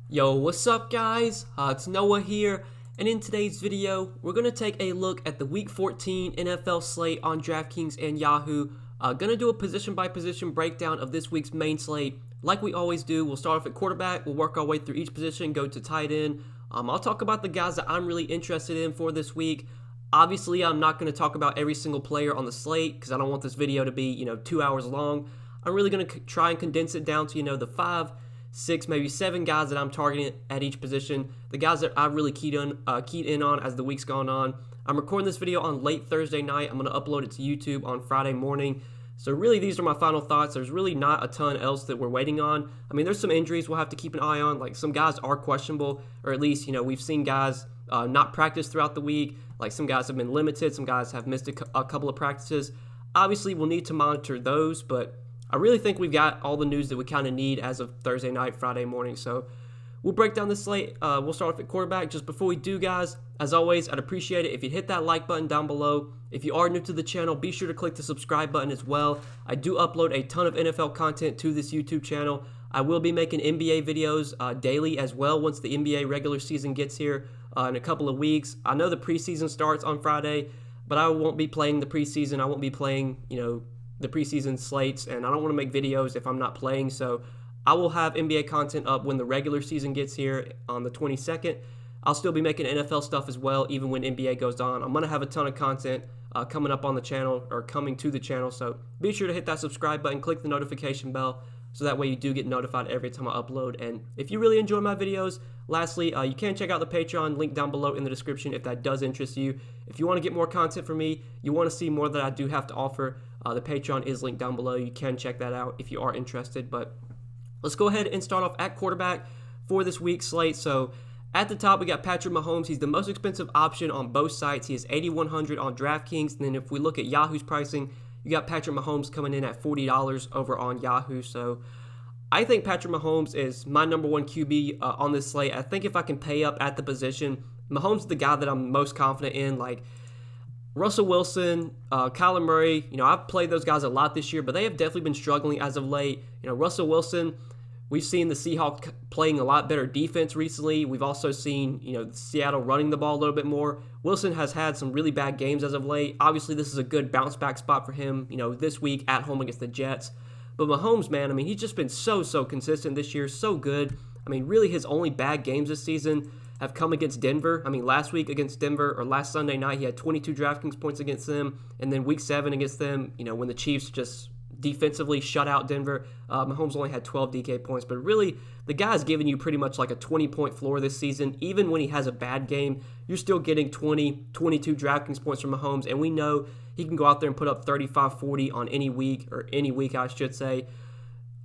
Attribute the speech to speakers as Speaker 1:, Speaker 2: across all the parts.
Speaker 1: Yo, what's up guys? It's Noah here, and in today's video, we're going to take a look at the Week 14 NFL slate on Draftkings and Yahoo. Going to do a position-by-position breakdown of this week's main slate. Like we always do, we'll start off at quarterback, we'll work our way through each position, go to tight end. I'll talk about the guys that I'm really interested in for this week. Obviously, I'm not going to talk about every single player on the slate because I don't want this video to be, 2 hours long. I'm really going to try and condense it down to, the 5, 6, maybe 7 guys that I'm targeting at each position, the guys that I've really keyed in on as the week's gone on. I'm recording this video on late Thursday night. I'm going to upload it to YouTube on Friday morning. So really, these are my final thoughts. There's really not a ton else that we're waiting on. I mean, there's some injuries we'll have to keep an eye on. Like some guys are questionable, or at least, we've seen guys not practice throughout the week. Like some guys have been limited. Some guys have missed a couple of practices. Obviously, we'll need to monitor those, but I really think we've got all the news that we kind of need as of Thursday night, Friday morning. So we'll break down the slate. We'll start off at quarterback. Just before we do, guys, as always, I'd appreciate it if you hit that like button down below. If you are new to the channel, be sure to click the subscribe button as well. I do upload a ton of NFL content to this YouTube channel. I will be making NBA videos daily as well once the NBA regular season gets here in a couple of weeks. I know the preseason starts on Friday, but I won't be playing the preseason. I won't be playing, the preseason slates, and I don't want to make videos if I'm not playing, so I will have NBA content up when the regular season gets here on the 22nd. I'll still be making NFL stuff as well, even when NBA goes on. I'm going to have a ton of content coming up on the channel, or coming to the channel, so be sure to hit that subscribe button, click the notification bell, so that way you do get notified every time I upload. And if you really enjoy my videos, lastly, you can check out the Patreon, link down below in the description if that does interest you. If you want to get more content from me, you want to see more that I do have to offer, the Patreon is linked down below. You can check that out if you are interested. But let's go ahead and start off at quarterback for this week's slate. So at the top, we got Patrick Mahomes. He's the most expensive option on both sites. He is $8,100 on Draftkings. And then if we look at Yahoo's pricing, you got Patrick Mahomes coming in at $40 over on Yahoo. So I think Patrick Mahomes is my number one QB on this slate. I think if I can pay up at the position, Mahomes is the guy that I'm most confident in. Like Russell Wilson, Kyler Murray, I've played those guys a lot this year, but they have definitely been struggling as of late. Russell Wilson, we've seen the Seahawks playing a lot better defense recently. We've also seen, Seattle running the ball a little bit more. Wilson has had some really bad games as of late. Obviously, this is a good bounce back spot for him, this week at home against the Jets. But Mahomes, man, he's just been so consistent this year, so good. Really his only bad games this season have come against Denver. Last week against Denver, or last Sunday night, he had 22 DraftKings points against them. And then week 7 against them, when the Chiefs just defensively shut out Denver, Mahomes only had 12 DK points. But really, the guy's giving you pretty much like a 20-point floor this season. Even when he has a bad game, you're still getting 20, 22 DraftKings points from Mahomes. And we know he can go out there and put up 35, 40 on any week, I should say.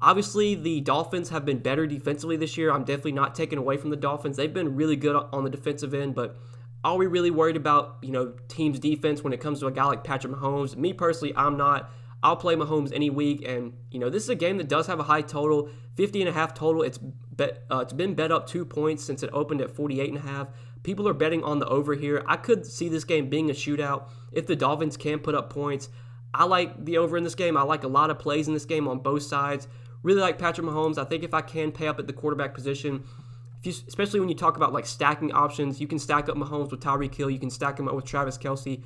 Speaker 1: Obviously, the Dolphins have been better defensively this year. I'm definitely not taking away from the Dolphins. They've been really good on the defensive end, but are we really worried about, team's defense when it comes to a guy like Patrick Mahomes? Me personally, I'm not. I'll play Mahomes any week, and, this is a game that does have a high total, 50.5 total. It's been bet up 2 points since it opened at 48.5. People are betting on the over here. I could see this game being a shootout if the Dolphins can put up points. I like the over in this game. I like a lot of plays in this game on both sides. Really like Patrick Mahomes. I think if I can pay up at the quarterback position, especially when you talk about like stacking options, you can stack up Mahomes with Tyreek Hill. You can stack him up with Travis Kelce.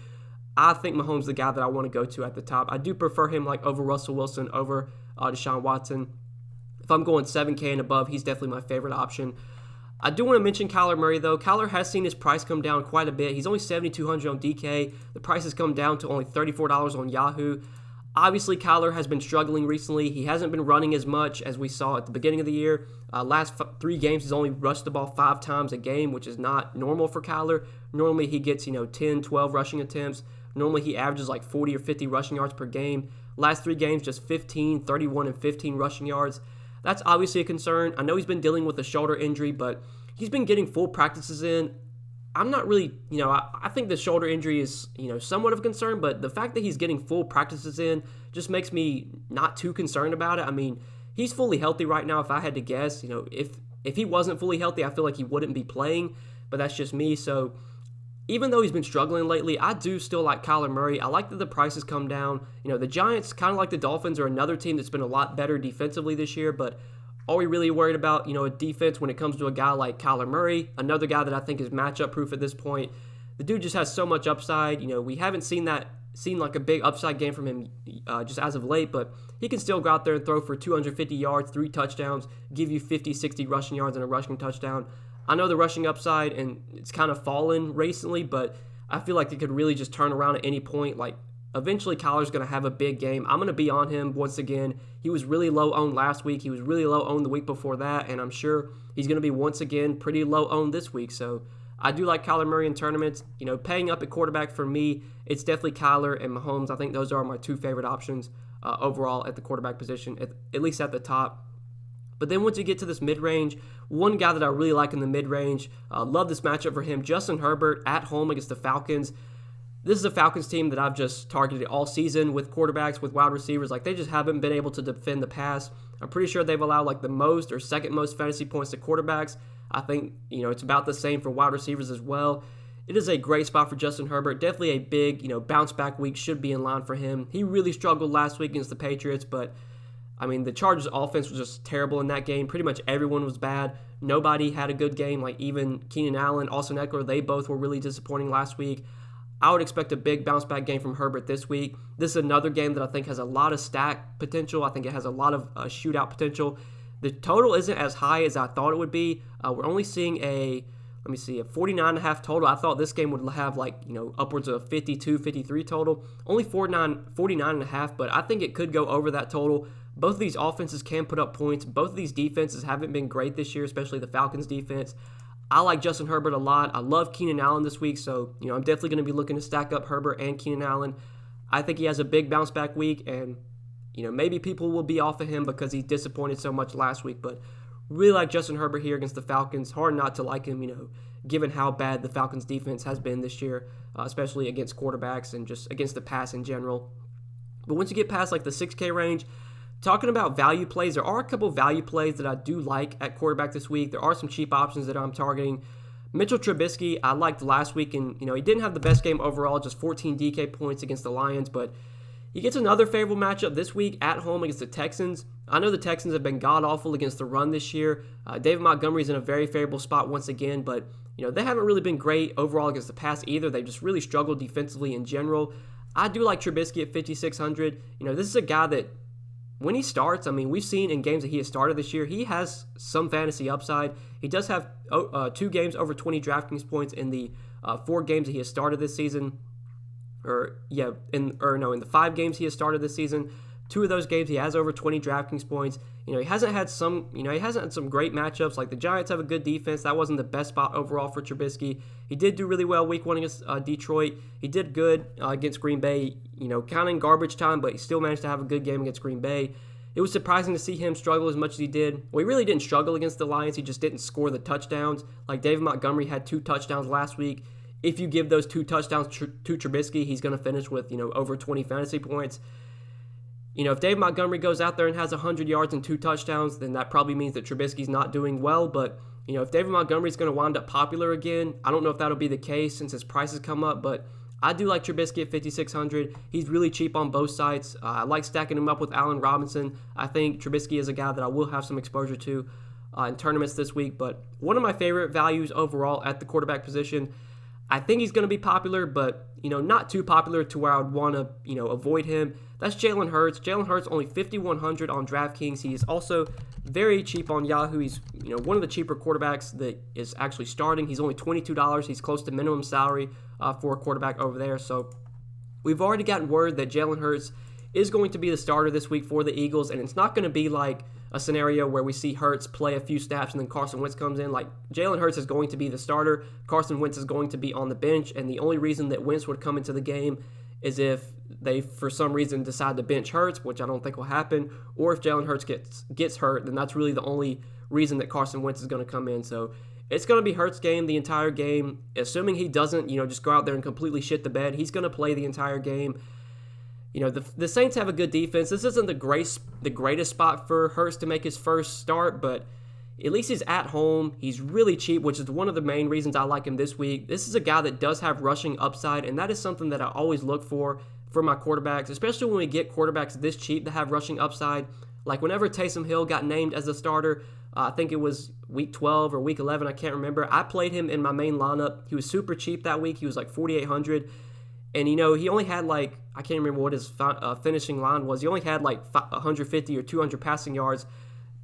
Speaker 1: I think Mahomes is the guy that I want to go to at the top. I do prefer him like over Russell Wilson, over Deshaun Watson. If I'm going 7K and above, he's definitely my favorite option. I do want to mention Kyler Murray, though. Kyler has seen his price come down quite a bit. He's only $7,200 on DK. The price has come down to only $34 on Yahoo. Obviously, Kyler has been struggling recently. He hasn't been running as much as we saw at the beginning of the year. Last 3 games, he's only rushed the ball 5 times a game, which is not normal for Kyler. Normally, he gets 10, 12 rushing attempts. Normally, he averages like 40 or 50 rushing yards per game. Last 3 games, just 15, 31, and 15 rushing yards. That's obviously a concern. I know he's been dealing with a shoulder injury, but he's been getting full practices in. I'm not really, I think the shoulder injury is, somewhat of a concern, but the fact that he's getting full practices in just makes me not too concerned about it. He's fully healthy right now. If I had to guess, if he wasn't fully healthy, I feel like he wouldn't be playing, but that's just me. So even though he's been struggling lately, I do still like Kyler Murray. I like that the prices come down. The Giants, kind of like the Dolphins, are another team that's been a lot better defensively this year, but Are we really worried about, a defense when it comes to a guy like Kyler Murray, another guy that I think is matchup proof at this point? The dude just has so much upside. We haven't seen like a big upside game from him just as of late, but he can still go out there and throw for 250 yards, 3 touchdowns, give you 50, 60 rushing yards and a rushing touchdown. I know the rushing upside, and it's kind of fallen recently, but I feel like it could really just turn around at any point. Like, eventually Kyler's going to have a big game. I'm going to be on him once again. He was really low owned last week. He was really low owned the week before that, and I'm sure he's going to be once again pretty low owned this week. So I do like Kyler Murray in tournaments. Paying up at quarterback for me, it's definitely Kyler and Mahomes. I think those are my 2 favorite options overall at the quarterback position, at least at the top. But then once you get to this mid-range, one guy that I really like in the mid-range, love this matchup for him, Justin Herbert at home against the Falcons. This is a Falcons team that I've just targeted all season with quarterbacks, with wide receivers. Like, they just haven't been able to defend the pass. I'm pretty sure they've allowed like the most or second most fantasy points to quarterbacks. I think, it's about the same for wide receivers as well. It is a great spot for Justin Herbert. Definitely a big, bounce back week should be in line for him. He really struggled last week against the Patriots, but the Chargers offense was just terrible in that game. Pretty much everyone was bad. Nobody had a good game. Like, even Keenan Allen, Austin Eckler, they both were really disappointing last week. I would expect a big bounce back game from Herbert this week. This is another game that I think has a lot of stack potential. I think it has a lot of shootout potential. The total isn't as high as I thought it would be. We're only seeing a 49.5 total. I thought this game would have upwards of 52, 53 total. Only 49.5, but I think it could go over that total. Both of these offenses can put up points. Both of these defenses haven't been great this year, especially the Falcons defense. I like Justin Herbert a lot. I love Keenan Allen this week, so I'm definitely going to be looking to stack up Herbert and Keenan Allen. I think he has a big bounce back week, and maybe people will be off of him because he disappointed so much last week, but really like Justin Herbert here against the Falcons. Hard not to like him, given how bad the Falcons defense has been this year, especially against quarterbacks and just against the pass in general. But once you get past like the 6K range, talking about value plays, there are a couple value plays that I do like at quarterback this week. There are some cheap options that I'm targeting. Mitchell Trubisky, I liked last week, and he didn't have the best game overall, just 14 DK points against the Lions, but he gets another favorable matchup this week at home against the Texans. I know the Texans have been god-awful against the run this year. David Montgomery's in a very favorable spot once again, but they haven't really been great overall against the pass either. They've just really struggled defensively in general. I do like Trubisky at 5,600. This is a guy that, when he starts, we've seen in games that he has started this year, he has some fantasy upside. He does have 2 games over 20 Draftkings points in the 4 games that he has started this season. In the 5 games he has started this season, 2 of those games he has over 20 Draftkings points. He hasn't had some great matchups. Like, the Giants have a good defense. That wasn't the best spot overall for Trubisky. He did do really well week 1 against Detroit. He did good against Green Bay, kind of in garbage time, but he still managed to have a good game against Green Bay. It was surprising to see him struggle as much as he did. Well, he really didn't struggle against the Lions. He just didn't score the touchdowns. Like, David Montgomery had 2 touchdowns last week. If you give those 2 touchdowns to Trubisky, he's going to finish with, over 20 fantasy points. If Dave Montgomery goes out there and has 100 yards and 2 touchdowns, then that probably means that Trubisky's not doing well. But, if David Montgomery's going to wind up popular again, I don't know if that'll be the case since his prices come up. But I do like Trubisky at 5,600. He's really cheap on both sides. I like stacking him up with Allen Robinson. I think Trubisky is a guy that I will have some exposure to in tournaments this week. But one of my favorite values overall at the quarterback position, I think he's going to be popular, but, not too popular to where I would want to, avoid him. That's Jalen Hurts. Jalen Hurts only 5,100 on Draftkings. He is also very cheap on Yahoo. He's, one of the cheaper quarterbacks that is actually starting. He's only $22. He's close to minimum salary for a quarterback over there. So we've already gotten word that Jalen Hurts is going to be the starter this week for the Eagles, and it's not going to be like a scenario where we see Hurts play a few snaps and then Carson Wentz comes in. Like, Jalen Hurts is going to be the starter. Carson Wentz is going to be on the bench, and the only reason that Wentz would come into the game is if they, for some reason, decide to bench Hurts, which I don't think will happen, or if Jalen Hurts gets hurt, then that's really the only reason that Carson Wentz is going to come in. So it's going to be Hurts' game the entire game. Assuming he doesn't, just go out there and completely shit the bed, he's going to play the entire game. The Saints have a good defense. This isn't the greatest spot for Hurts to make his first start, but at least he's at home. He's really cheap, which is one of the main reasons I like him this week. This is a guy that does have rushing upside, and that is something that I always look for my quarterbacks, especially when we get quarterbacks this cheap that have rushing upside. Like whenever Taysom Hill got named as the starter, I think it was week 12 or week 11, I can't remember. I played him in my main lineup. He was super cheap that week. He was like 4,800. And, he only had like, I can't remember what his finishing line was. He only had like 150 or 200 passing yards.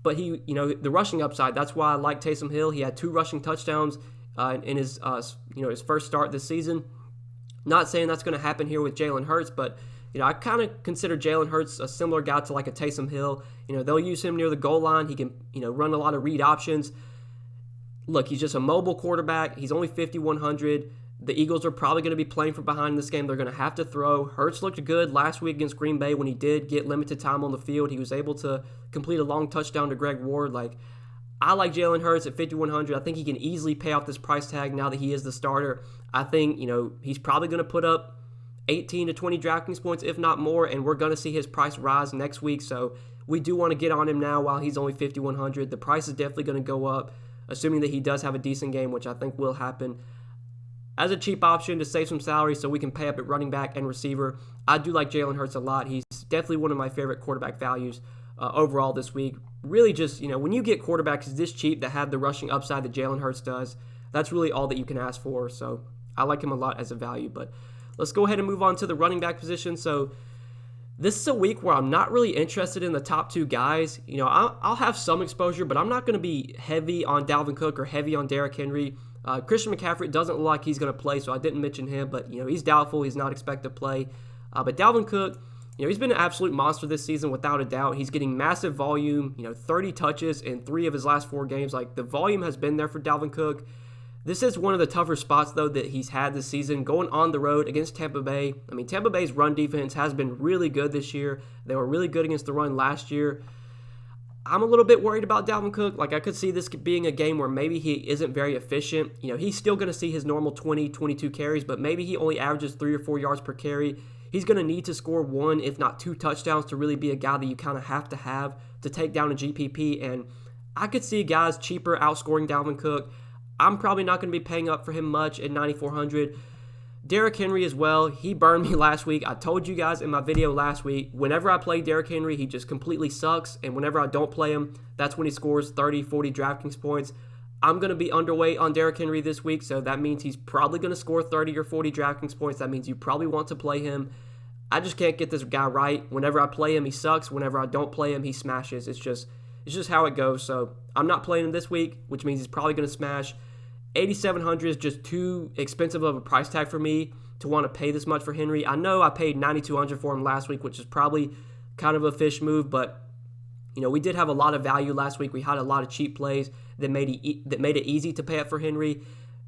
Speaker 1: But the rushing upside, that's why I like Taysom Hill. He had 2 rushing touchdowns in his, his first start this season. Not saying that's going to happen here with Jalen Hurts, but, I kind of consider Jalen Hurts a similar guy to like a Taysom Hill. They'll use him near the goal line. He can, run a lot of read options. Look, he's just a mobile quarterback. He's only 5,100. The Eagles are probably going to be playing from behind in this game. They're going to have to throw. Hurts looked good last week against Green Bay when he did get limited time on the field. He was able to complete a long touchdown to Greg Ward. I like Jalen Hurts at 5,100. I think he can easily pay off this price tag now that he is the starter. I think, he's probably going to put up 18 to 20 DraftKings points, if not more, and we're going to see his price rise next week. So we do want to get on him now while he's only 5,100. The price is definitely going to go up, assuming that he does have a decent game, which I think will happen. As a cheap option to save some salary so we can pay up at running back and receiver, I do like Jalen Hurts a lot. He's definitely one of my favorite quarterback values overall this week. Really just, when you get quarterbacks this cheap that have the rushing upside that Jalen Hurts does, that's really all that you can ask for. So I like him a lot as a value. But let's go ahead and move on to the running back position. So this is a week where I'm not really interested in the top 2 guys. I'll have some exposure, but I'm not going to be heavy on Dalvin Cook or heavy on Derrick Henry. Christian McCaffrey doesn't look like he's going to play, so I didn't mention him, but he's doubtful. He's not expected to play. But Dalvin Cook, he's been an absolute monster this season without a doubt. He's getting massive volume, 30 touches in 3 of his last 4 games. The volume has been there for Dalvin Cook. This is one of the tougher spots, though, that he's had this season, going on the road against Tampa Bay. Tampa Bay's run defense has been really good this year. They were really good against the run last year. I'm a little bit worried about Dalvin Cook. I could see this being a game where maybe he isn't very efficient. He's still going to see his normal 20, 22 carries, but maybe he only averages 3 or 4 yards per carry. He's going to need to score 1, if not 2 touchdowns to really be a guy that you kind of have to take down a GPP. And I could see guys cheaper outscoring Dalvin Cook. I'm probably not going to be paying up for him much at 9,400. Derrick Henry as well. He burned me last week. I told you guys in my video last week, whenever I play Derrick Henry, he just completely sucks. And whenever I don't play him, that's when he scores 30, 40 DraftKings points. I'm going to be underweight on Derrick Henry this week, so that means he's probably going to score 30 or 40 DraftKings points. That means you probably want to play him. I just can't get this guy right. Whenever I play him, he sucks. Whenever I don't play him, he smashes. It's just how it goes. So I'm not playing him this week, which means he's probably going to smash. 8,700 is just too expensive of a price tag for me to want to pay this much for Henry. I know I paid 9,200 for him last week, which is probably kind of a fish move, but we did have a lot of value last week. We had a lot of cheap plays that made it easy to pay up for Henry.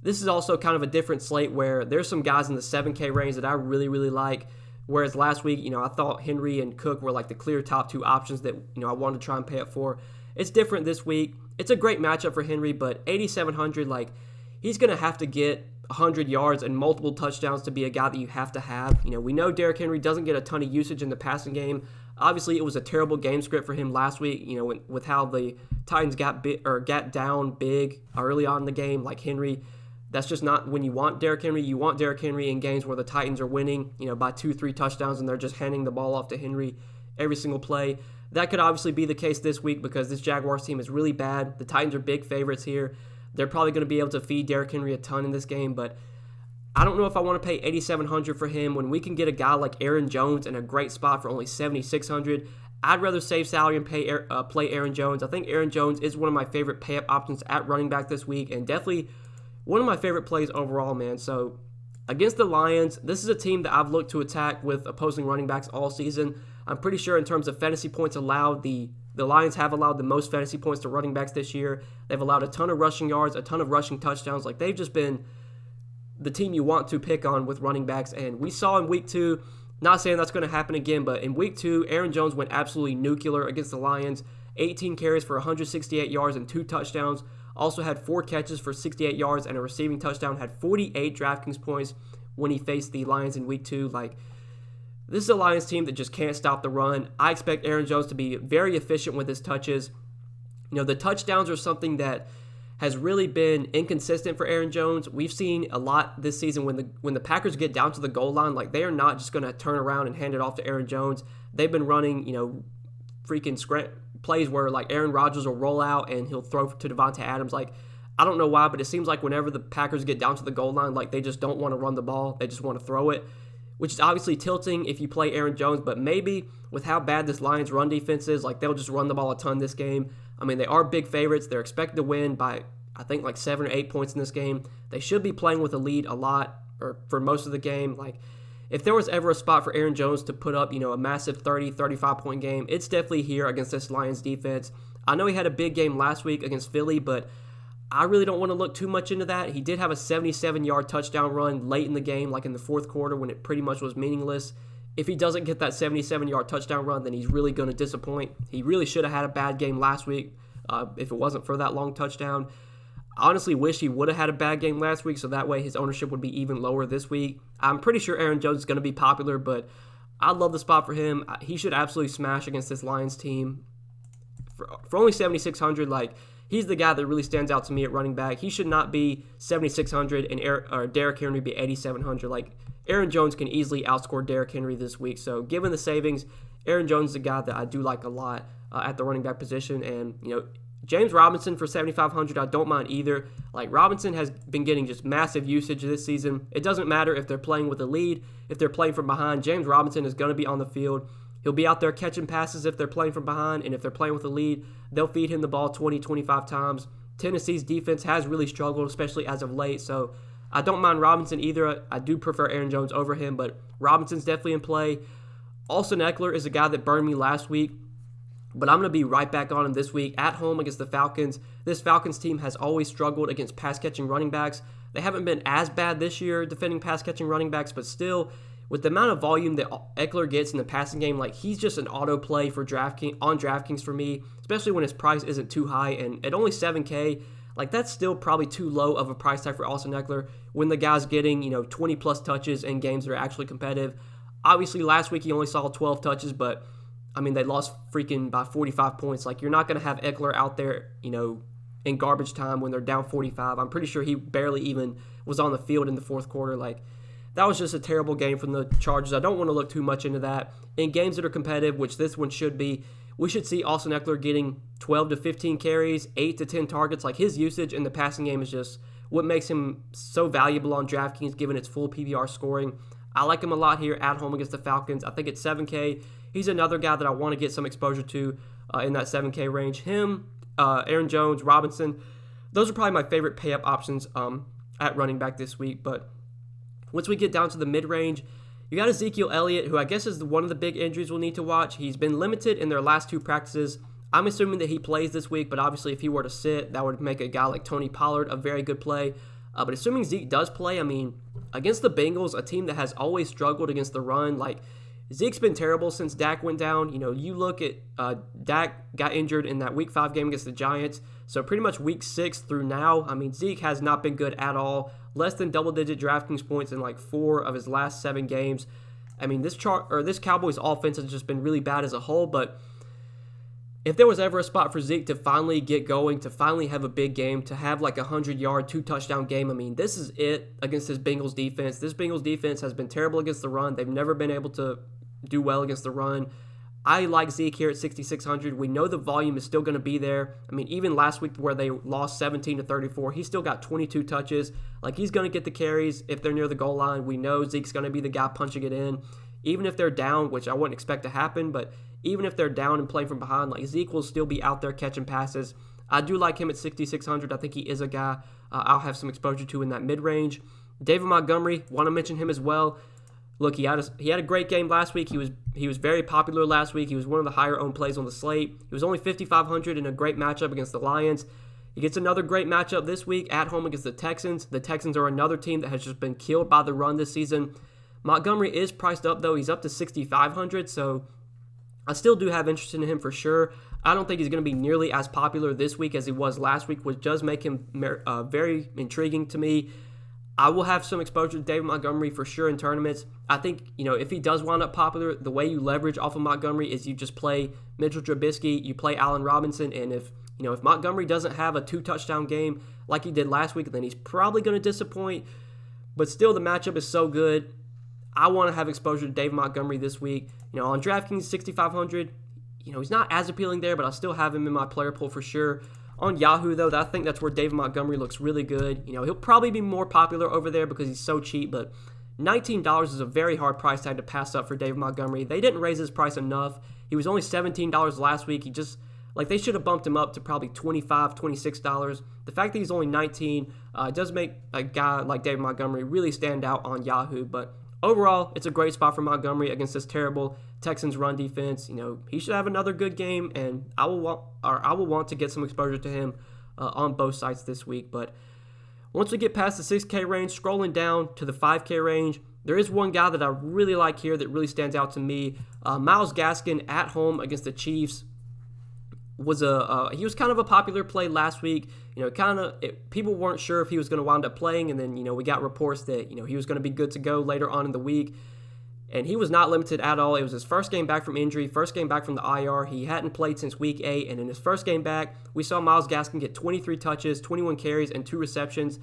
Speaker 1: This is also kind of a different slate where there's some guys in the 7K range that I really, really like. Whereas last week, I thought Henry and Cook were like the clear top 2 options that, I wanted to try and pay up for. It's different this week. It's a great matchup for Henry, but 8,700, he's going to have to get 100 yards and multiple touchdowns to be a guy that you have to have. We know Derrick Henry doesn't get a ton of usage in the passing game. Obviously, it was a terrible game script for him last week, with how the Titans got down big early on in the game. Henry, that's just not when you want Derrick Henry. You want Derrick Henry in games where the Titans are winning, by 2-3 touchdowns and they're just handing the ball off to Henry every single play. That could obviously be the case this week because this Jaguars team is really bad. The Titans are big favorites here. They're probably going to be able to feed Derrick Henry a ton in this game, but I don't know if I want to pay 8,700 for him when we can get a guy like Aaron Jones in a great spot for only 7,600. I'd rather save salary and play Aaron Jones. I think Aaron Jones is one of my favorite pay-up options at running back this week and definitely one of my favorite plays overall, man. So against the Lions, this is a team that I've looked to attack with opposing running backs all season. I'm pretty sure in terms of fantasy points allowed, the Lions have allowed the most fantasy points to running backs this year. They've allowed a ton of rushing yards, a ton of rushing touchdowns. They've just been the team you want to pick on with running backs. And we saw in week 2, not saying that's going to happen again, but in week 2, Aaron Jones went absolutely nuclear against the Lions. 18 carries for 168 yards and 2 touchdowns. Also had 4 catches for 68 yards and a receiving touchdown. Had 48 DraftKings points when he faced the Lions in week 2. This is a Lions team that just can't stop the run. I expect Aaron Jones to be very efficient with his touches. The touchdowns are something that has really been inconsistent for Aaron Jones. We've seen a lot this season when the Packers get down to the goal line, they are not just going to turn around and hand it off to Aaron Jones. They've been running, freaking plays where like Aaron Rodgers will roll out and he'll throw to Devontae Adams. Like, I don't know why, but it seems like whenever the Packers get down to the goal line, like they just don't want to run the ball. They just want to throw it, which is obviously tilting if you play Aaron Jones, but maybe with how bad this Lions run defense is, like they'll just run the ball a ton this game. I mean, they are big favorites. They're expected to win by, I think, like 7 or 8 points in this game. They should be playing with a lead a lot, or for most of the game. Like, if there was ever a spot for Aaron Jones to put up, a massive 30, 35-point game, it's definitely here against this Lions defense. I know he had a big game last week against Philly, but I really don't want to look too much into that. He did have a 77-yard touchdown run late in the game, like in the fourth quarter when it pretty much was meaningless. If he doesn't get that 77-yard touchdown run, then he's really going to disappoint. He really should have had a bad game last week if it wasn't for that long touchdown. I honestly wish he would have had a bad game last week, so that way his ownership would be even lower this week. I'm pretty sure Aaron Jones is going to be popular, but I love the spot for him. He should absolutely smash against this Lions team. For only 7,600, like, he's the guy that really stands out to me at running back. He should not be 7,600 and Derrick Henry be 8,700. Like, Aaron Jones can easily outscore Derrick Henry this week. So, given the savings, Aaron Jones is a guy that I do like a lot at the running back position. And, James Robinson for 7,500, I don't mind either. Like, Robinson has been getting just massive usage this season. It doesn't matter if they're playing with a lead, if they're playing from behind. James Robinson is going to be on the field. He'll be out there catching passes if they're playing from behind, and if they're playing with a lead, they'll feed him the ball 20, 25 times. Tennessee's defense has really struggled, especially as of late, so I don't mind Robinson either. I do prefer Aaron Jones over him, but Robinson's definitely in play. Austin Eckler is a guy that burned me last week, but I'm going to be right back on him this week at home against the Falcons. This Falcons team has always struggled against pass-catching running backs. They haven't been as bad this year defending pass-catching running backs, but still, with the amount of volume that Eckler gets in the passing game, like, he's just an auto play for DraftKings for me, especially when his price isn't too high. And at only $7K, like, that's still probably too low of a price tag for Austin Eckler when the guy's getting, 20-plus touches in games that are actually competitive. Obviously, last week he only saw 12 touches, but, I mean, they lost freaking by 45 points. Like, you're not going to have Eckler out there, in garbage time when they're down 45. I'm pretty sure he barely even was on the field in the fourth quarter. Like, that was just a terrible game from the Chargers. I don't want to look too much into that. In games that are competitive, which this one should be, we should see Austin Eckler getting 12 to 15 carries, 8 to 10 targets. Like, his usage in the passing game is just what makes him so valuable on DraftKings given its full PPR scoring. I like him a lot here at home against the Falcons. I think at 7K, he's another guy that I want to get some exposure to in that 7K range. Him, Aaron Jones, Robinson, those are probably my favorite pay-up options at running back this week. But once we get down to the mid-range, you got Ezekiel Elliott, who I guess is one of the big injuries we'll need to watch. He's been limited in their last 2 practices. I'm assuming that he plays this week, but obviously if he were to sit, that would make a guy like Tony Pollard a very good play. But assuming Zeke does play, I mean, against the Bengals, a team that has always struggled against the run, like, Zeke's been terrible since Dak went down. You look at Dak got injured in that Week 5 game against the Giants. So pretty much Week 6 through now, I mean, Zeke has not been good at all. Less than double-digit DraftKings points in like 4 of his last 7 games. I mean, this Cowboys offense has just been really bad as a whole. But if there was ever a spot for Zeke to finally get going, to finally have a big game, to have like a 100-yard, 2-touchdown game, I mean, this is it against this Bengals defense. This Bengals defense has been terrible against the run. They've never been able to do well against the run. I like Zeke here at 6,600. We know the volume is still going to be there. I mean, even last week where they lost 17-34, he still got 22 touches. Like, he's going to get the carries if they're near the goal line. We know Zeke's going to be the guy punching it in. Even if they're down, which I wouldn't expect to happen, but even if they're down and playing from behind, like, Zeke will still be out there catching passes. I do like him at 6,600. I think he is a guy I'll have some exposure to in that mid-range. David Montgomery, want to mention him as well. Look, he had a great game last week. He was very popular last week. He was one of the higher owned plays on the slate. He was only 5,500 in a great matchup against the Lions. He gets another great matchup this week at home against the Texans. The Texans are another team that has just been killed by the run this season. Montgomery is priced up, though. He's up to 6,500, so I still do have interest in him for sure. I don't think he's going to be nearly as popular this week as he was last week, which does make him very intriguing to me. I will have some exposure to David Montgomery for sure in tournaments. I think, if he does wind up popular, the way you leverage off of Montgomery is you just play Mitchell Trubisky, you play Allen Robinson, and if Montgomery doesn't have a 2-touchdown game like he did last week, then he's probably going to disappoint. But still, the matchup is so good. I want to have exposure to David Montgomery this week. On DraftKings 6,500, he's not as appealing there, but I still have him in my player pool for sure. On Yahoo, though, I think that's where David Montgomery looks really good. He'll probably be more popular over there because he's so cheap, but $19 is a very hard price tag to pass up for David Montgomery. They didn't raise his price enough. He was only $17 last week. They should have bumped him up to probably $25, $26. The fact that he's only $19 does make a guy like David Montgomery really stand out on Yahoo, but overall, it's a great spot for Montgomery against this terrible Texans run defense. He should have another good game, and I will want to get some exposure to him on both sides this week. But once we get past the 6K range, scrolling down to the 5K range, there is one guy that I really like here that really stands out to me. Myles Gaskin at home against the Chiefs he was kind of a popular play last week. People weren't sure if he was going to wind up playing, and then we got reports that he was going to be good to go later on in the week, and he was not limited at all. It was his first game back from injury, first game back from the IR. He hadn't played since week 8, and in his first game back, we saw Myles Gaskin get 23 touches, 21 carries, and 2 receptions.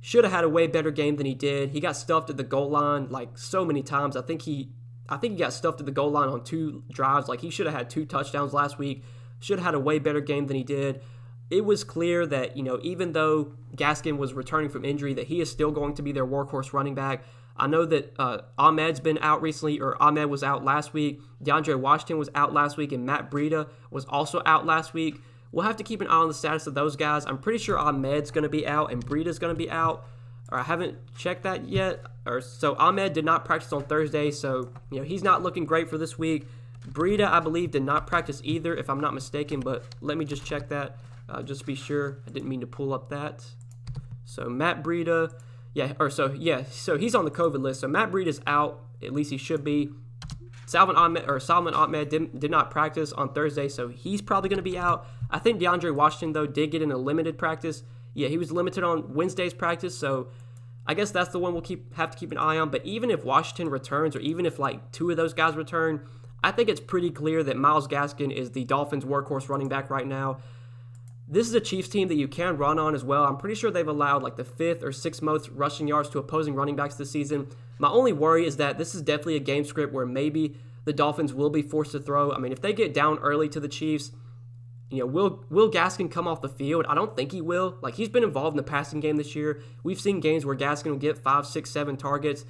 Speaker 1: Should have had a way better game than he did. He got stuffed at the goal line so many times. I think he got stuffed at the goal line on 2 drives. He should have had 2 touchdowns last week. Should have had a way better game than he did. It was clear that, even though Gaskin was returning from injury, that he is still going to be their workhorse running back. I know that Ahmed's been out recently, or Ahmed was out last week. DeAndre Washington was out last week, and Matt Breida was also out last week. We'll have to keep an eye on the status of those guys. I'm pretty sure Ahmed's going to be out and Breida's going to be out. Or I haven't checked that yet. So Ahmed did not practice on Thursday, so he's not looking great for this week. Breida, I believe, did not practice either, if I'm not mistaken, but let me just check that, just to be sure. I didn't mean to pull up that. So Matt Breida, so he's on the COVID list. So Matt Breida's out, at least he should be. Salvon Ahmed did not practice on Thursday, so he's probably going to be out. I think DeAndre Washington, though, did get in a limited practice. Yeah, he was limited on Wednesday's practice, so I guess that's the one we'll have to keep an eye on. But even if Washington returns, or even if 2 of those guys return, I think it's pretty clear that Myles Gaskin is the Dolphins' workhorse running back right now. This is a Chiefs team that you can run on as well. I'm pretty sure they've allowed the 5th or 6th most rushing yards to opposing running backs this season. My only worry is that this is definitely a game script where maybe the Dolphins will be forced to throw. I mean, if they get down early to the Chiefs, will Gaskin come off the field? I don't think he will. He's been involved in the passing game this year. We've seen games where Gaskin will get 5, 6, 7 targets.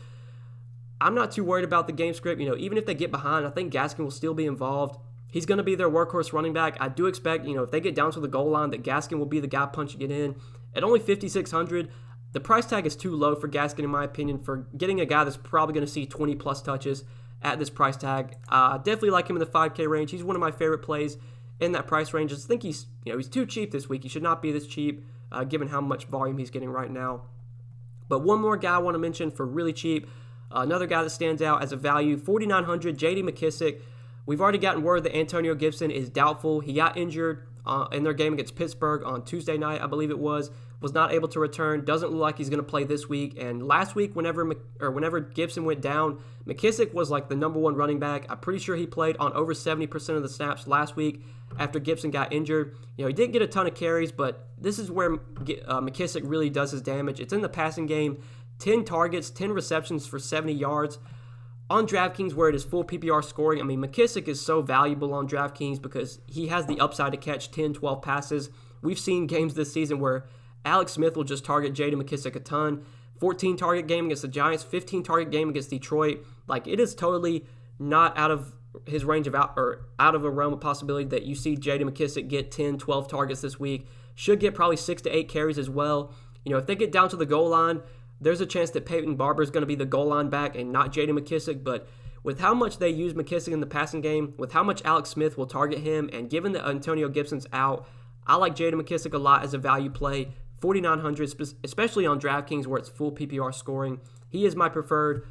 Speaker 1: I'm not too worried about the game script. Even if they get behind, I think Gaskin will still be involved. He's going to be their workhorse running back. I do expect, if they get down to the goal line, that Gaskin will be the guy punching it in. At only $5,600, the price tag is too low for Gaskin, in my opinion, for getting a guy that's probably going to see 20-plus touches at this price tag. Definitely like him in the 5K range. He's one of my favorite plays in that price range. I just think he's too cheap this week. He should not be this cheap, given how much volume he's getting right now. But one more guy I want to mention for really cheap. Another guy that stands out as a value, $4,900, J.D. McKissic. We've already gotten word that Antonio Gibson is doubtful. He got injured in their game against Pittsburgh on Tuesday night, I believe it was not able to return. Doesn't look like he's going to play this week. And last week, whenever Gibson went down, McKissic was the number 1 running back. I'm pretty sure he played on over 70% of the snaps last week after Gibson got injured. He didn't get a ton of carries, but this is where McKissic really does his damage. It's in the passing game. 10 targets, 10 receptions for 70 yards. On DraftKings, where it is full PPR scoring, I mean, McKissic is so valuable on DraftKings because he has the upside to catch 10, 12 passes. We've seen games this season where Alex Smith will just target J.D. McKissic a ton. 14 target game against the Giants, 15 target game against Detroit. It is totally not out of his range of out of a realm of possibility that you see J.D. McKissic get 10, 12 targets this week. Should get probably 6 to 8 carries as well. If they get down to the goal line, there's a chance that Peyton Barber is going to be the goal line back and not J.D. McKissic, but with how much they use McKissic in the passing game, with how much Alex Smith will target him, and given that Antonio Gibson's out, I like J.D. McKissic a lot as a value play. $4,900, especially on DraftKings where it's full PPR scoring. He is my preferred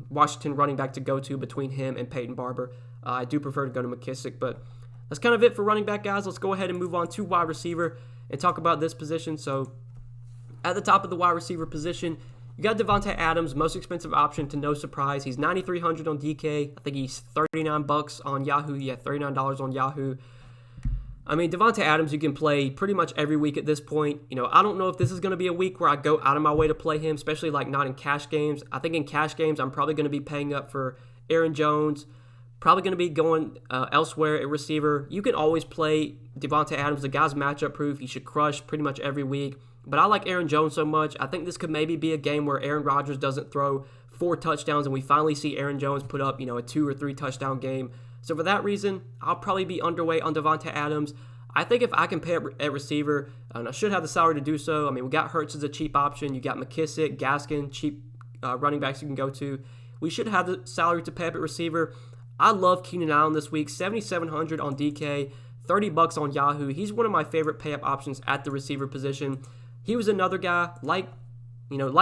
Speaker 1: Washington running back to go to between him and Peyton Barber. I do prefer to go to McKissic, but that's kind of it for running back, guys. Let's go ahead and move on to wide receiver and talk about this position. So at the top of the wide receiver position, you got Davante Adams, most expensive option to no surprise. He's $9,300 on DK. I think he's $39 on Yahoo. Yeah, $39 on Yahoo. I mean, Davante Adams, you can play pretty much every week at this point. I don't know if this is going to be a week where I go out of my way to play him, especially not in cash games. I think in cash games, I'm probably going to be paying up for Aaron Jones, Probably going to be going elsewhere at receiver. You can always play Davante Adams. The guy's matchup proof. He should crush pretty much every week. But I like Aaron Jones so much. I think this could maybe be a game where Aaron Rodgers doesn't throw 4 touchdowns and we finally see Aaron Jones put up, a 2 or 3 touchdown game. So for that reason, I'll probably be underweight on Davante Adams. I think if I can pay at receiver, and I should have the salary to do so. I mean, we got Hurts as a cheap option. You got McKissic, Gaskin, cheap running backs you can go to. We should have the salary to pay up at receiver. I love Keenan Allen this week, $7,700 on DK, $30 on Yahoo. He's one of my favorite pay-up options at the receiver position. He was another guy like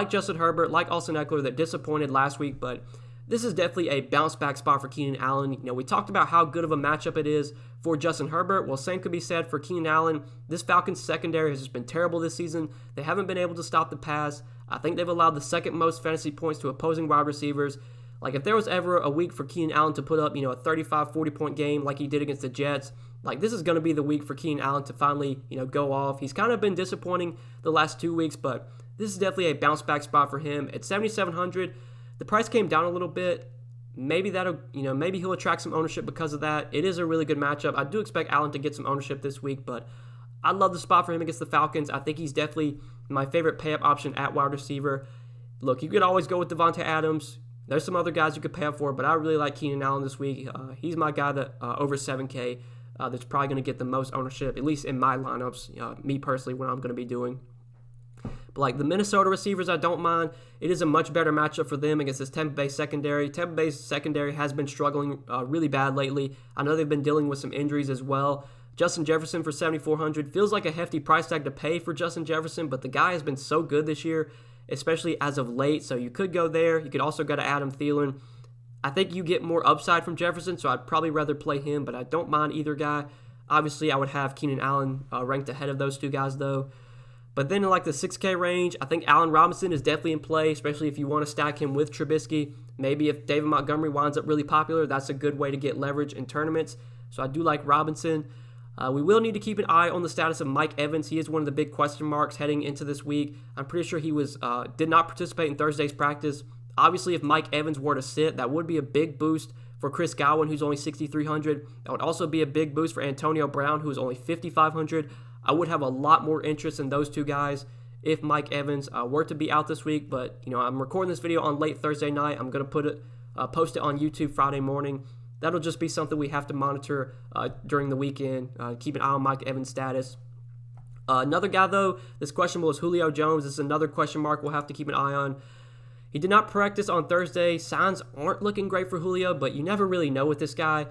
Speaker 1: Justin Herbert, like Austin Eckler, that disappointed last week, but this is definitely a bounce-back spot for Keenan Allen. We talked about how good of a matchup it is for Justin Herbert. Well, same could be said for Keenan Allen. This Falcons secondary has just been terrible this season. They haven't been able to stop the pass. I think they've allowed the second most fantasy points to opposing wide receivers. Like, if there was ever a week for Keenan Allen to put up, a 35, 40-point game like he did against the Jets, this is going to be the week for Keenan Allen to finally, go off. He's kind of been disappointing the last 2 weeks, but this is definitely a bounce-back spot for him. At $7,700, the price came down a little bit. Maybe maybe he'll attract some ownership because of that. It is a really good matchup. I do expect Allen to get some ownership this week, but I love the spot for him against the Falcons. I think he's definitely my favorite pay-up option at wide receiver. Look, you could always go with Davante Adams. There's some other guys you could pay up for, but I really like Keenan Allen this week. He's my guy that over 7K that's probably going to get the most ownership, at least in my lineups, me personally, what I'm going to be doing. But like the Minnesota receivers, I don't mind. It is a much better matchup for them against this Tampa Bay secondary. Tampa Bay's secondary has been struggling really bad lately. I know they've been dealing with some injuries as well. Justin Jefferson for $7,400 feels like a hefty price tag to pay for Justin Jefferson, but the guy has been so good this year, especially as of late, so you could go there. You could also go to Adam Thielen. I think you get more upside from Jefferson, so I'd probably rather play him, but I don't mind either guy. Obviously, I would have Keenan Allen ranked ahead of those two guys, though. But then in the 6K range, I think Allen Robinson is definitely in play, especially if you want to stack him with Trubisky. Maybe if David Montgomery winds up really popular, that's a good way to get leverage in tournaments. So I do like Robinson. We will need to keep an eye on the status of Mike Evans. He is one of the big question marks heading into this week. I'm pretty sure he did not participate in Thursday's practice. Obviously, if Mike Evans were to sit, that would be a big boost for Chris Godwin, who's only $6,300. That would also be a big boost for Antonio Brown, who is only $5,500. I would have a lot more interest in those two guys if Mike Evans were to be out this week. But I'm recording this video on late Thursday night. I'm going to post it on YouTube Friday morning. That'll just be something we have to monitor during the weekend. Keep an eye on Mike Evans' status. Another guy, though, that's questionable is Julio Jones. This is another question mark we'll have to keep an eye on. He did not practice on Thursday. Signs aren't looking great for Julio, but you never really know with this guy.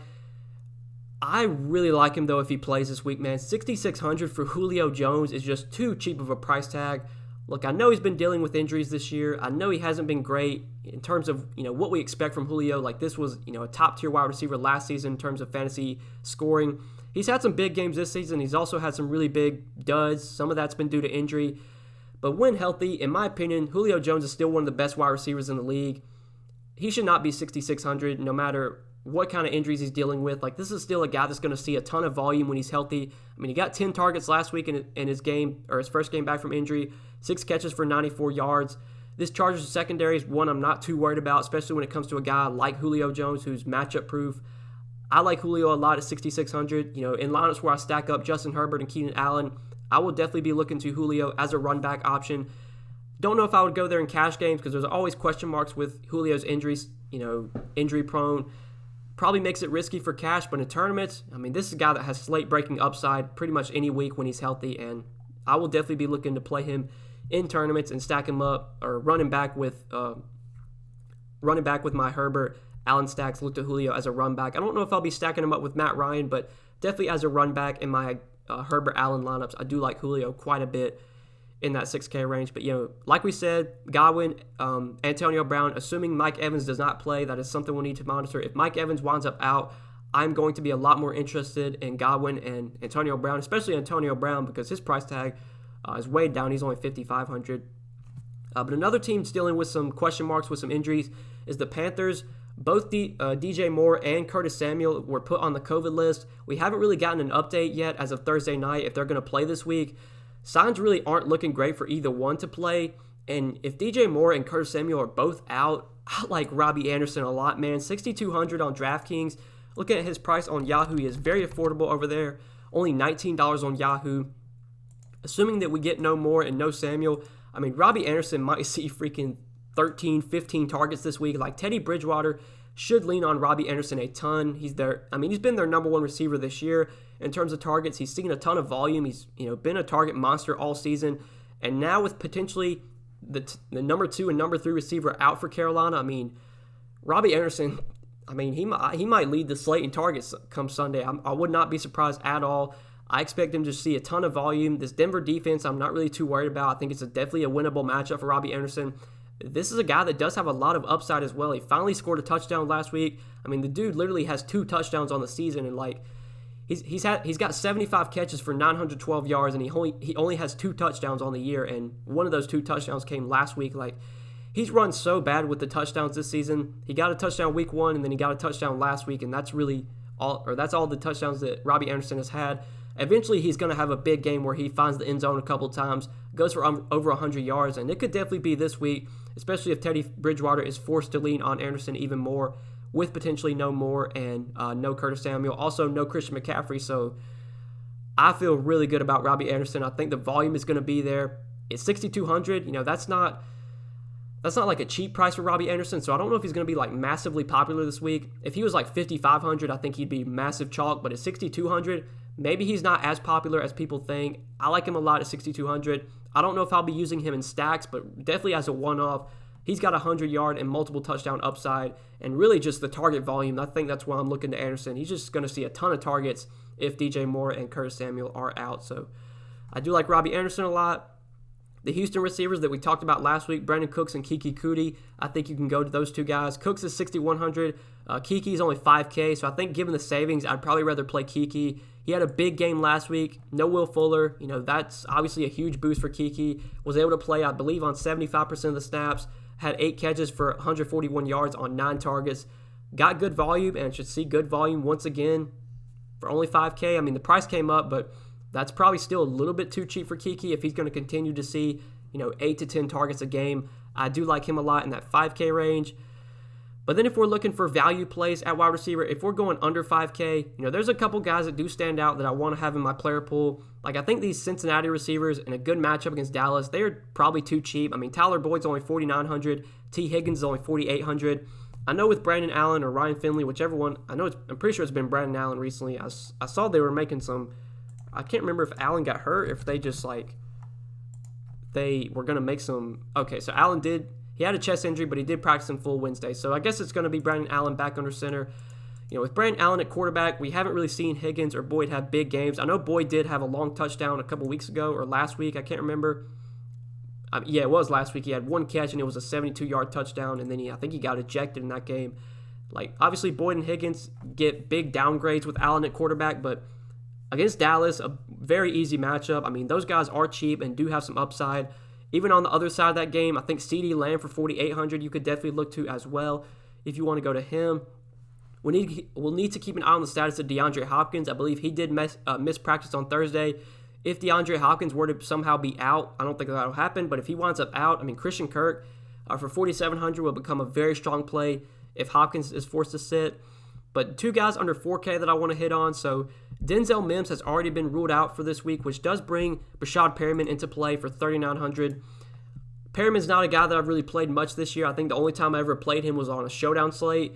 Speaker 1: I really like him, though, if he plays this week, man. $6,600 for Julio Jones is just too cheap of a price tag. Look, I know he's been dealing with injuries this year. I know he hasn't been great in terms of, what we expect from Julio. Like, this was, a top-tier wide receiver last season in terms of fantasy scoring. He's had some big games this season. He's also had some really big duds. Some of that's been due to injury. But when healthy, in my opinion, Julio Jones is still one of the best wide receivers in the league. He should not be $6,600 no matter what kind of injuries he's dealing with. Like, this is still a guy that's going to see a ton of volume when he's healthy. I mean, he got 10 targets last week in his game, or his first game back from injury, 6 catches for 94 yards. This Chargers secondary is one I'm not too worried about, especially when it comes to a guy like Julio Jones, who's matchup proof. I like Julio a lot at $6,600. In lineups where I stack up Justin Herbert and Keenan Allen, I will definitely be looking to Julio as a run back option. Don't know if I would go there in cash games because there's always question marks with Julio's injuries, injury prone. Probably makes it risky for cash, but in tournaments, I mean, this is a guy that has slate-breaking upside pretty much any week when he's healthy, and I will definitely be looking to play him in tournaments and stack him up or running back with my Herbert. Allen stacks, look to Julio as a run back. I don't know if I'll be stacking him up with Matt Ryan, but definitely as a run back in my Herbert Allen lineups. I do like Julio quite a bit in that 6K range. But, like we said, Godwin, Antonio Brown, assuming Mike Evans does not play, that is something we'll need to monitor. If Mike Evans winds up out, I'm going to be a lot more interested in Godwin and Antonio Brown, especially Antonio Brown because his price tag is way down. He's only $5,500. But another team that's dealing with some question marks with some injuries is the Panthers. Both DJ Moore and Curtis Samuel were put on the COVID list. We haven't really gotten an update yet as of Thursday night if they're going to play this week. Signs really aren't looking great for either one to play. And if DJ Moore and Curtis Samuel are both out, I like Robby Anderson a lot, man. $6,200 on Draftkings. Looking at his price on Yahoo, he is very affordable over there. Only $19 on Yahoo. Assuming that we get no more and no Samuel, I mean, Robby Anderson might see freaking 13, 15 targets this week. Like, Teddy Bridgewater should lean on Robby Anderson a ton. He's been their number one receiver this year in terms of targets. He's seen a ton of volume. He's, been a target monster all season. And now with potentially the number 2 and number 3 receiver out for Carolina, I mean, Robby Anderson, I mean, he might lead the slate in targets come Sunday. I would not be surprised at all. I expect him to see a ton of volume. This Denver defense, I'm not really too worried about. I think it's definitely a winnable matchup for Robby Anderson. This is a guy that does have a lot of upside as well. He finally scored a touchdown last week. I mean, the dude literally has 2 touchdowns on the season, and like he's got 75 catches for 912 yards, and he only has 2 touchdowns on the year, and one of those 2 touchdowns came last week. Like, he's run so bad with the touchdowns this season. He got a touchdown week 1, and then he got a touchdown last week, and that's really that's all the touchdowns that Robby Anderson has had. Eventually, he's going to have a big game where he finds the end zone a couple times, goes for over 100 yards, and it could definitely be this week, especially if Teddy Bridgewater is forced to lean on Anderson even more, with potentially no more and no Curtis Samuel, also no Christian McCaffrey. So I feel really good about Robby Anderson. I think the volume is going to be there. It's $6,200. That's not like a cheap price for Robby Anderson, so I don't know if he's going to be like massively popular this week. If he was like $5,500, I think he'd be massive chalk, but at $6,200, maybe he's not as popular as people think. I like him a lot at $6,200. I don't know if I'll be using him in stacks, but definitely as a one-off. He's got a 100-yard and multiple touchdown upside, and really just the target volume. I think that's why I'm looking to Anderson. He's just going to see a ton of targets if DJ Moore and Curtis Samuel are out. So I do like Robby Anderson a lot. The Houston receivers that we talked about last week, Brandon Cooks and Keke Coutee, I think you can go to those 2 guys. Cooks is $6,100. Keke's only $5K, so I think given the savings, I'd probably rather play Keke. He had a big game last week. No Will Fuller. That's obviously a huge boost for Keke. Was able to play, I believe, on 75% of the snaps. Had 8 catches for 141 yards on 9 targets. Got good volume and should see good volume once again for only $5K. I mean, the price came up, but that's probably still a little bit too cheap for Keke if he's going to continue to see, 8 to 10 targets a game. I do like him a lot in that $5K range. But then if we're looking for value plays at wide receiver, if we're going under $5K, there's a couple guys that do stand out that I want to have in my player pool. Like, I think these Cincinnati receivers in a good matchup against Dallas, they're probably too cheap. I mean, Tyler Boyd's only $4,900. T. Higgins is only $4,800. I know with Brandon Allen or Ryan Finley, whichever one, I'm pretty sure it's been Brandon Allen recently. I saw they were making some, I can't remember if Allen got hurt, if they just they were going to make some, okay, so Allen he had a chest injury, but he did practice in full Wednesday. So I guess it's going to be Brandon Allen back under center. With Brandon Allen at quarterback, we haven't really seen Higgins or Boyd have big games. I know Boyd did have a long touchdown a couple weeks ago or last week. I can't remember. Yeah, it was last week. He had 1 catch, and it was a 72-yard touchdown, and then I think he got ejected in that game. Like, obviously, Boyd and Higgins get big downgrades with Allen at quarterback, but against Dallas, a very easy matchup. I mean, those guys are cheap and do have some upside. Even on the other side of that game, I think CeeDee Lamb for $4,800 you could definitely look to as well if you want to go to him. We'll need to keep an eye on the status of DeAndre Hopkins. I believe he did miss practice on Thursday. If DeAndre Hopkins were to somehow be out, I don't think that'll happen, but if he winds up out, I mean, Christian Kirk for $4,700 will become a very strong play if Hopkins is forced to sit. But 2 guys under $4K that I want to hit on. So Denzel Mims has already been ruled out for this week, which does bring Rashod Perryman into play for $3,900. Perryman's not a guy that I've really played much this year. I think the only time I ever played him was on a showdown slate.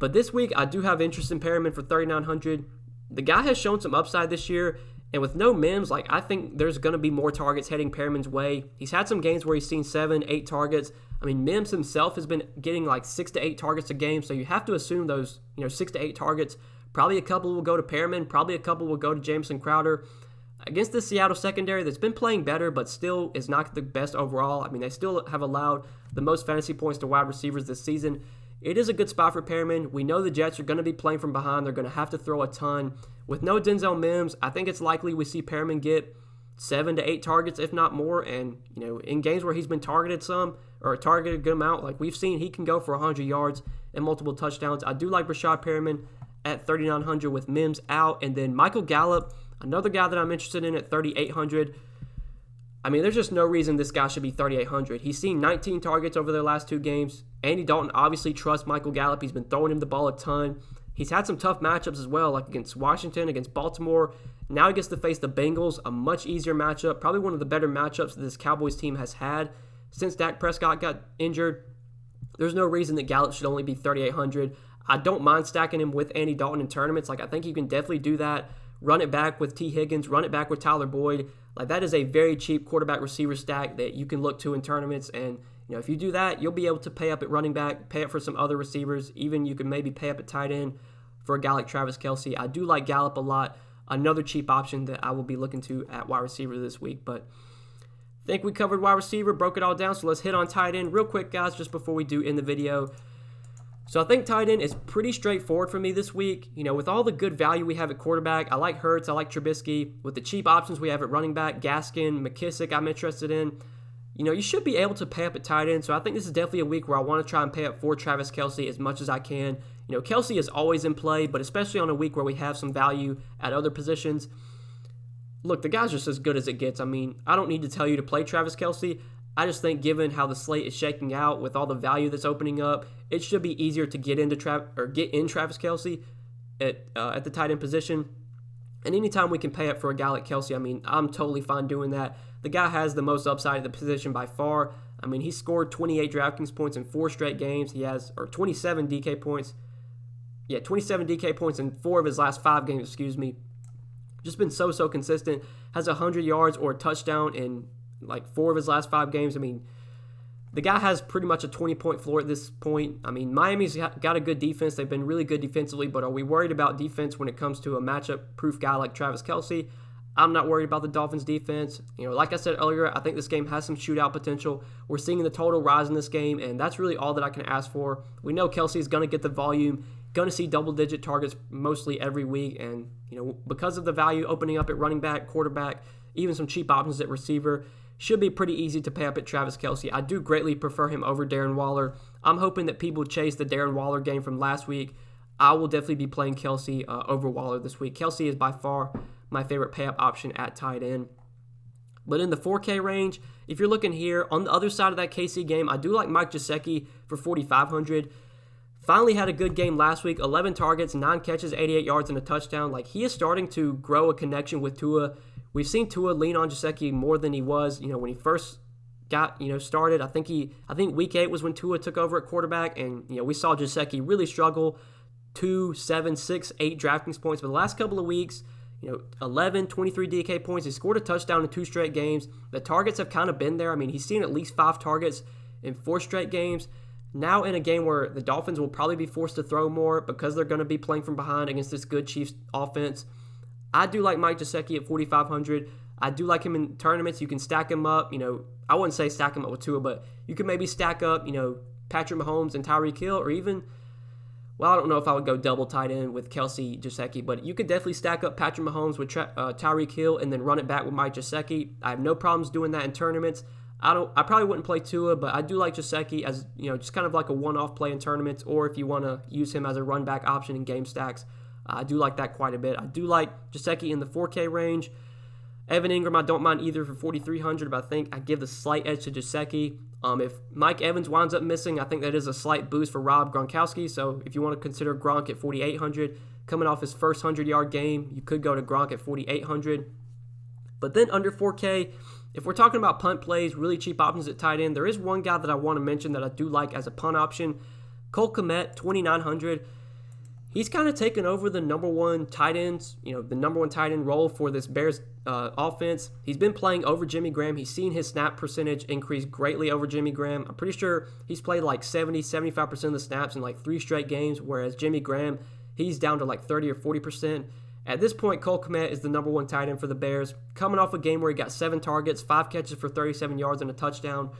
Speaker 1: But this week, I do have interest in Perryman for $3,900. The guy has shown some upside this year, and with no Mims, I think there's going to be more targets heading Perryman's way. He's had some games where he's seen 7, 8 targets. I mean, Mims himself has been getting 6 to 8 targets a game, so you have to assume those 6 to 8 targets. Probably a couple will go to Perryman. Probably a couple will go to Jamison Crowder. Against the Seattle secondary that's been playing better, but still is not the best overall. I mean, they still have allowed the most fantasy points to wide receivers this season. It is a good spot for Perryman. We know the Jets are going to be playing from behind. They're going to have to throw a ton. With no Denzel Mims, I think it's likely we see Perryman get 7 to 8 targets, if not more. And, in games where he's been targeted some, or targeted a good amount, we've seen, he can go for 100 yards and multiple touchdowns. I do like Rashod Perryman at $3,900 with Mims out. And then Michael Gallup, another guy that I'm interested in at $3,800. I mean, there's just no reason this guy should be $3,800. He's seen 19 targets over their last 2 games. Andy Dalton obviously trusts Michael Gallup. He's been throwing him the ball a ton. He's had some tough matchups as well, like against Washington, against Baltimore. Now he gets to face the Bengals, a much easier matchup, probably one of the better matchups that this Cowboys team has had since Dak Prescott got injured. There's no reason that Gallup should only be 3,800. I don't mind stacking him with Andy Dalton in tournaments. Like, I think you can definitely do that. Run it back with T. Higgins. Run it back with Tyler Boyd. Like, that is a very cheap quarterback receiver stack that you can look to in tournaments. And, if you do that, you'll be able to pay up at running back, pay up for some other receivers. Even you can maybe pay up at tight end for a guy like Travis Kelce. I do like Gallup a lot. Another cheap option that I will be looking to at wide receiver this week. But I think we covered wide receiver, broke it all down. So let's hit on tight end real quick, guys, just before we do end the video. So I think tight end is pretty straightforward for me this week. With all the good value we have at quarterback, I like Hurts, I like Trubisky. With the cheap options we have at running back, Gaskin, McKissic, I'm interested in. You should be able to pay up at tight end. So I think this is definitely a week where I want to try and pay up for Travis Kelce as much as I can. Kelce is always in play, but especially on a week where we have some value at other positions. Look, the guy's just as good as it gets. I don't need to tell you to play Travis Kelce. I just think given how the slate is shaking out with all the value that's opening up, it should be easier to get in Travis Kelce at the tight end position. And anytime we can pay up for a guy like Kelce, I'm totally fine doing that. The guy has the most upside at the position by far. He scored 28 DraftKings points in 4 straight games. He has, 27 DK points. Yeah, 27 DK points in 4 of his last 5 games, Just been so consistent. Has 100 yards or a touchdown in 4 of his last 5 games. The guy has pretty much a 20-point floor at this point. Miami's got a good defense. They've been really good defensively, but are we worried about defense when it comes to a matchup-proof guy like Travis Kelce? I'm not worried about the Dolphins' defense. Like I said earlier, I think this game has some shootout potential. We're seeing the total rise in this game, and that's really all that I can ask for. We know Kelce is going to get the volume, going to see double-digit targets mostly every week, and because of the value opening up at running back, quarterback, even some cheap options at receiver, should be pretty easy to pay up at Travis Kelce. I do greatly prefer him over Darren Waller. I'm hoping that people chase the Darren Waller game from last week. I will definitely be playing Kelce over Waller this week. Kelce is by far my favorite pay-up option at tight end. But in the 4K range, if you're looking here, on the other side of that KC game, I do like Mike Gesicki for 4,500. Finally had a good game last week, 11 targets, 9 catches, 88 yards, and a touchdown. He is starting to grow a connection with Tua. We've seen Tua lean on Gesicki more than he was, when he first got, started. I think week 8 was when Tua took over at quarterback, and, we saw Gesicki really struggle, 2, 7, 6, 8 DraftKings points. But the last couple of weeks, 11, 23 DK points. He scored a touchdown in 2 straight games. The targets have kind of been there. He's seen at least 5 targets in 4 straight games. Now in a game where the Dolphins will probably be forced to throw more because they're going to be playing from behind against this good Chiefs offense. I do like Mike Gesicki at 4,500. I do like him in tournaments. You can stack him up. I wouldn't say stack him up with Tua, but you can maybe stack up, Patrick Mahomes and Tyreek Hill, or even, I don't know if I would go double tight end with Kelce, Gesicki, but you could definitely stack up Patrick Mahomes with Tyreek Hill and then run it back with Mike Gesicki. I have no problems doing that in tournaments. I probably wouldn't play Tua, but I do like Gesicki as, just kind of like a one-off play in tournaments, or if you want to use him as a run back option in game stacks. I do like that quite a bit. I do like Gesicki in the 4K range. Evan Ingram, I don't mind either for 4,300, but I think I give the slight edge to Gesicki. If Mike Evans winds up missing, I think that is a slight boost for Rob Gronkowski. So if you want to consider Gronk at 4,800, coming off his first 100-yard game, you could go to Gronk at 4,800. But then under 4K, if we're talking about punt plays, really cheap options at tight end, there is one guy that I want to mention that I do like as a punt option. Cole Kmet, 2,900. He's kind of taken over the number one tight end role for this Bears offense. He's been playing over Jimmy Graham. He's seen his snap percentage increase greatly over Jimmy Graham. I'm pretty sure he's played 75% of the snaps in 3 straight games, whereas Jimmy Graham, he's down to 30 or 40%. At this point, Cole Kmet is the number one tight end for the Bears, coming off a game where he got 7 targets, 5 catches for 37 yards and a touchdown.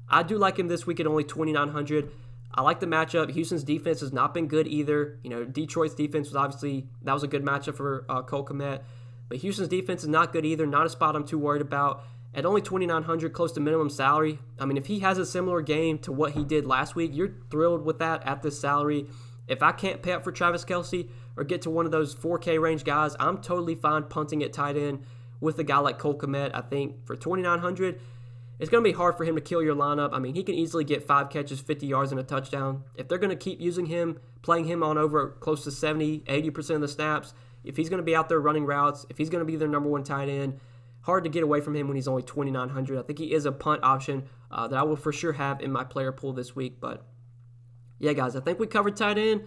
Speaker 1: I do like him this week at only 2,900. I like the matchup. Houston's defense has not been good either. Detroit's defense was that was a good matchup for Cole Kmet. But Houston's defense is not good either. Not a spot I'm too worried about. At only 2,900, close to minimum salary. If he has a similar game to what he did last week, you're thrilled with that at this salary. If I can't pay up for Travis Kelce or get to one of those 4K range guys, I'm totally fine punting at tight end with a guy like Cole Kmet. I think for 2,900, it's going to be hard for him to kill your lineup. I mean, he can easily get 5 catches, 50 yards, and a touchdown. If they're going to keep using him, playing him on over close to 70, 80% of the snaps, if he's going to be out there running routes, if he's going to be their number one tight end, hard to get away from him when he's only 2,900. I think he is a punt option that I will for sure have in my player pool this week. But yeah, guys, I think we covered tight end.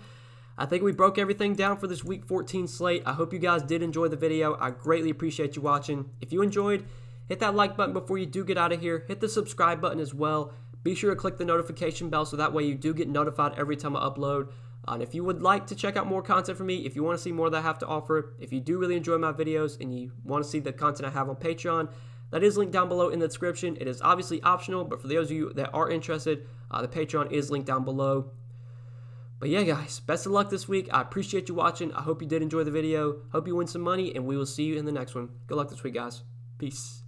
Speaker 1: I think we broke everything down for this Week 14 slate. I hope you guys did enjoy the video. I greatly appreciate you watching. If you enjoyed, hit that like button before you do get out of here. Hit the subscribe button as well. Be sure to click the notification bell so that way you do get notified every time I upload. And if you would like to check out more content from me, if you want to see more that I have to offer, if you do really enjoy my videos and you want to see the content I have on Patreon, that is linked down below in the description. It is obviously optional, but for those of you that are interested, the Patreon is linked down below. But yeah, guys, best of luck this week. I appreciate you watching. I hope you did enjoy the video. Hope you win some money, and we will see you in the next one. Good luck this week, guys. Peace.